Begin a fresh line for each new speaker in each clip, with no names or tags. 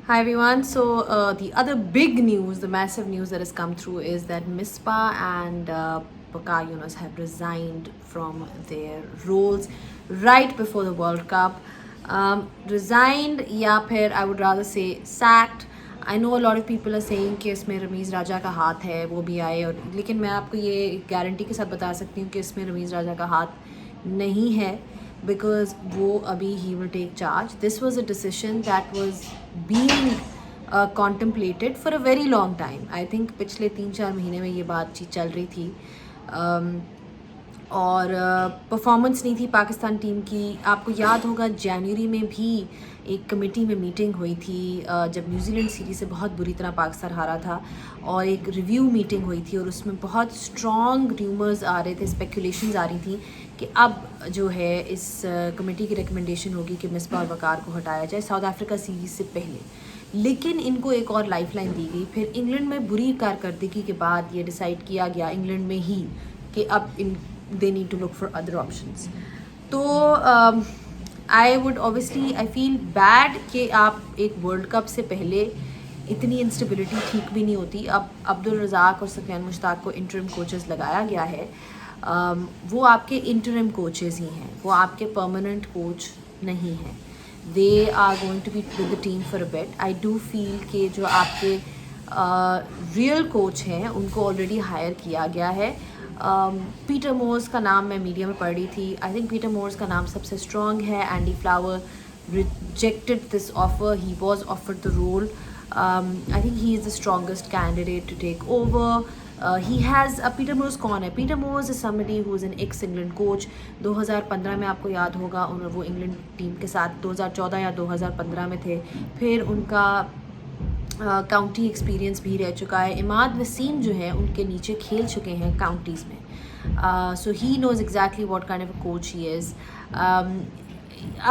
Hi everyone. So the other big news, the massive news that has come through is that Mispa and Bakar Yunus have resigned from their roles right before the World Cup. Resigned, या फिर I would rather say sacked. I know a lot of people are saying कि इसमें रमीज़ राजा का हाथ है, वो भी आए, और लेकिन मैं आपको ये गारंटी के साथ बता सकती हूँ कि इसमें रमीज़ राजा का हाथ नहीं है, because वो अभी he will take charge. This was a decision that was being contemplated for a very long time. I think पिछले 3-4 महीने में ये बातचीत चल रही थी. और परफॉर्मेंस नहीं थी पाकिस्तान टीम की. आपको याद होगा जनवरी में भी एक कमेटी में मीटिंग हुई थी जब न्यूजीलैंड सीरीज़ से बहुत बुरी तरह पाकिस्तान हारा था, और एक रिव्यू मीटिंग हुई थी और उसमें बहुत स्ट्रॉन्ग र्यूमर्स आ रहे थे, स्पेकुलेशंस आ रही थी कि अब जो है इस कमेटी की रिकमेंडेशन होगी कि मिसबा और वकार को हटाया जाए साउथ अफ्रीका सीरीज़ से पहले. लेकिन इनको एक और लाइफ लाइन दी गई. फिर इंग्लैंड में बुरी कारकर्दगी के बाद ये डिसाइड किया गया इंग्लैंड में ही कि अब they need to look for other options. तो I would obviously I feel bad कि आप एक वर्ल्ड कप से पहले इतनी इंस्टेबिलिटी ठीक भी नहीं होती. अब अब्दुल रज़ाक और सफियान मुश्ताक को इंटरिम कोचेस लगाया गया है. वो आपके इंटरिम कोचेस ही हैं, वो आपके परमानेंट कोच नहीं हैं. They are going to be with the team for a bit. I do feel कि जो आपके रियल कोच हैं उनको ऑलरेडी हायर किया गया है. पीटर मोर्स का नाम मैं मीडिया में पढ़ रही थी. आई थिंक पीटर मोर्स का नाम सबसे स्ट्रॉन्ग है. Andy Flower rejected this offer. He was offered the role. I think he is the strongest candidate to take over. He has Peter Moores कौन है? Peter Moores is somebody who is an ex England coach. 2015 में आपको याद होगा उन्होंने वो England team के साथ 2014 या 2015 में थे. फिर उनका काउंटी एक्सपीरियंस भी रह चुका है. इमाद वसीम जो है उनके नीचे खेल चुके हैं काउंटीज़ में. So he knows exactly what kind of a coach he is.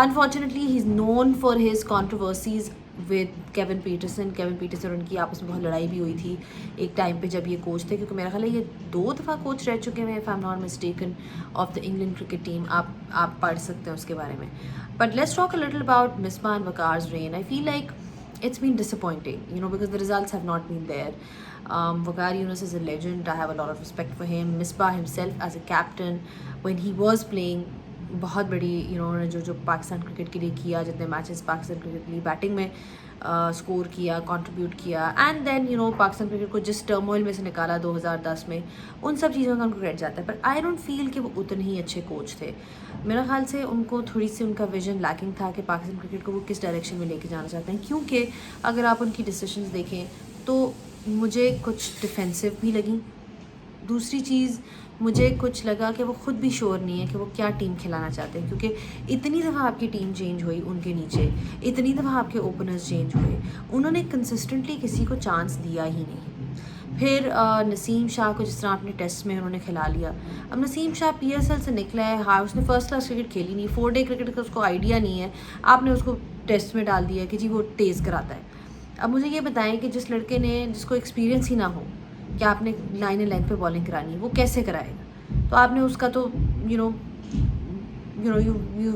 Unfortunately he is known for his controversies with Kevin Pietersen. Kevin Pietersen उनकी आपस में बहुत लड़ाई भी हुई थी एक टाइम पे जब ये कोच थे, क्योंकि मेरा ख्याल है ये 2 दफ़ा कोच रह चुके हैं if I am not mistaken of the England cricket team. आप पढ़ सकते हैं उसके बारे में. But let's talk a little about Misbah and Waqar's reign. I feel like it's been disappointing, because the results have not been there. Wakar Yunus is a legend. I have a lot of respect for him. Misbah himself as a captain, when he was playing, बहुत बड़ी उन्होंने जो Pakistan cricket के लिए किया, जितने matches Pakistan cricket के लिए बैटिंग में स्कोर किया, कंट्रीब्यूट किया, एंड देन पाकिस्तान क्रिकेट को जिस टर्मोइल में से निकाला 2010 में, उन सब चीज़ों का उनको क्रेडिट जाता है. पर आई डोंट फील कि वो उतने ही अच्छे कोच थे. मेरा ख्याल से उनको थोड़ी सी उनका विजन लैकिंग था कि पाकिस्तान क्रिकेट को वो किस डायरेक्शन में लेके जाना चाहते हैं. क्योंकि अगर आप उनकी डिसीजंस देखें तो मुझे कुछ डिफेंसिव भी लगी. दूसरी चीज़ मुझे कुछ लगा कि वो ख़ुद भी श्योर नहीं है कि वो क्या टीम खिलाना चाहते हैं, क्योंकि इतनी दफ़ा आपकी टीम चेंज हुई उनके नीचे, इतनी दफ़ा आपके ओपनर्स चेंज हुए, उन्होंने कंसिस्टेंटली किसी को चांस दिया ही नहीं. फिर नसीम शाह को जिस तरह आपने टेस्ट में उन्होंने खिला लिया. अब नसीम शाह PSL से निकला है, हाँ उसने फर्स्ट क्लास क्रिकेट खेली नहीं, 4 डे क्रिकेट का उसको आइडिया नहीं है, आपने उसको टेस्ट में डाल दिया कि जी वो तेज़ कराता है. अब मुझे ये बताएं कि जिस लड़के ने जिसको एक्सपीरियंस ही ना हो कि आपने लाइन लेंथ पे बॉलिंग करानी है, वो कैसे कराएगा? तो आपने उसका तो you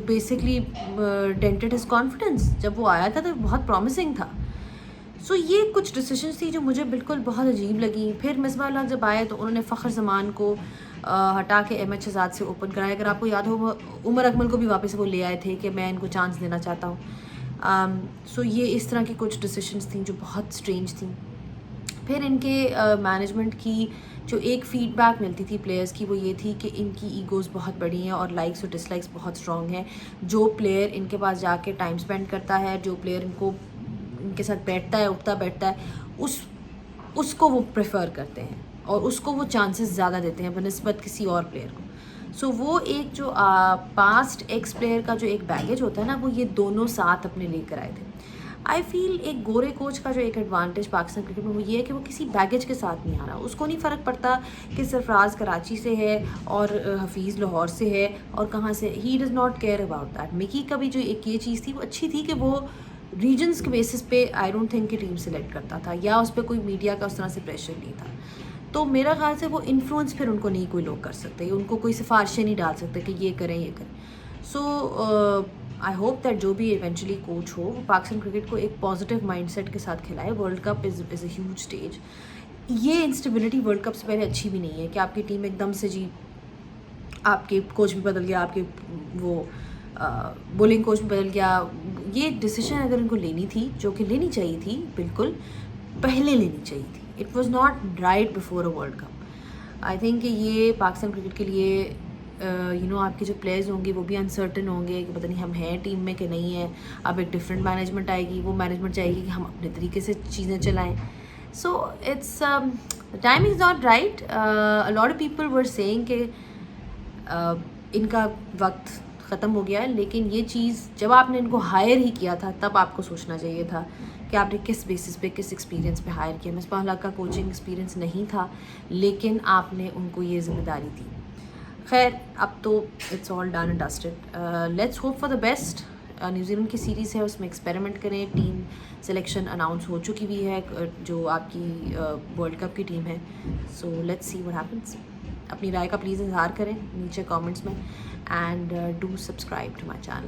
basically dented his confidence. जब वो आया था तो बहुत प्रॉमिसिंग था. सो ये कुछ डिसीजंस थी जो मुझे बिल्कुल बहुत अजीब लगी. फिर मिसबा जब आए तो उन्होंने फ़खर जमान को हटा के MH शहजाद से ओपन कराया. अगर आपको याद हो उमर अकमल को भी वापस वो ले आए थे कि मैं इनको चांस देना चाहता हूँ. सो ये इस तरह की कुछ डिसीजंस थी जो बहुत स्ट्रेंज थी. फिर इनके मैनेजमेंट की जो एक फ़ीडबैक मिलती थी प्लेयर्स की, वो ये थी कि इनकी ईगोज़ बहुत बड़ी हैं और लाइक्स और डिसलाइक्स बहुत स्ट्रॉन्ग हैं. जो प्लेयर इनके पास जाके टाइम स्पेंड करता है, जो प्लेयर इनके साथ बैठता है, उठता बैठता है, उसको वो प्रेफर करते हैं और उसको वो चांसेस ज़्यादा देते हैं बनिस्बत किसी और प्लेयर को. सो वो एक जो पास्ट एक्स प्लेयर का जो एक बैगेज होता है ना, वो ये दोनों साथ अपने लेकर आए थे. आई फील एक गोरे कोच का जो एक एडवांटेज पाकिस्तान क्रिकेट में वो ये है कि वो किसी बैगेज के साथ नहीं आ रहा. उसको नहीं फ़र्क पड़ता कि सरफराज कराची से है और हफीज़ लाहौर से है और कहाँ से. He does not care about that. Mickey का भी जो एक ये चीज़ थी वो अच्छी थी कि वो रीजन्स के बेसिस पे आई डोंट थिंक कि टीम सेलेक्ट करता था, या उस पर कोई मीडिया का उस तरह से प्रेशर नहीं था. तो मेरा ख्याल से वो इन्फ्लुएंस फिर उनको नहीं कोई लोग कर सकते, उनको कोई सिफारिशें नहीं डाल सकते कि ये करें ये करें. सो آئی ہوپ دیٹ جو بھی ایونچولی کوچ ہو وہ پاکستان کرکٹ کو ایک پازیٹیو مائنڈ سیٹ کے ساتھ کھلائے. World cup is a huge stage. یہ انسٹیبلٹی ورلڈ کپ سے پہلے اچھی بھی نہیں ہے کہ آپ کی ٹیم ایک دم سے جی آپ کے کوچ بھی بدل گیا, آپ کے وہ بولنگ کوچ بھی بدل گیا. یہ ڈیسیشن اگر ان کو لینی تھی, جو کہ لینی چاہیے تھی, بالکل پہلے لینی چاہیے تھی. It was not right before a world cup. I think کہ یہ پاکستان کرکٹ کے لیے آپ کے جو پلیئرز ہوں گے وہ بھی انسرٹن ہوں گے کہ پتہ نہیں ہم ہیں ٹیم میں کہ نہیں ہے. اب ایک ڈفرینٹ مینجمنٹ آئے گی, وہ مینجمنٹ چاہیے کہ ہم اپنے طریقے سے چیزیں چلائیں. So it's time is not right. Lot of people were seeing کہ ان کا وقت ختم ہو گیا ہے, لیکن یہ چیز جب آپ نے ان کو ہائر ہی کیا تھا تب آپ کو سوچنا چاہیے تھا کہ آپ نے کس بیسس پہ, کس ایکسپیرینس پہ ہائر کیا. مصباح الحق کا کوچنگ ایکسپیرینس نہیں تھا, لیکن آپ نے ان کو یہ ذمہ داری دی. خیر, اب تو it's all done and dusted. Let's hope for the best. New Zealand کی سیریز ہے, اس میں ایکسپیریمنٹ کریں. ٹیم سلیکشن اناؤنس ہو چکی بھی ہے جو آپ کی ورلڈ کپ کی ٹیم ہے. So let's see what happens. اپنی رائے کا پلیز اظہار کریں نیچے کامنٹس میں, and do subscribe to my channel.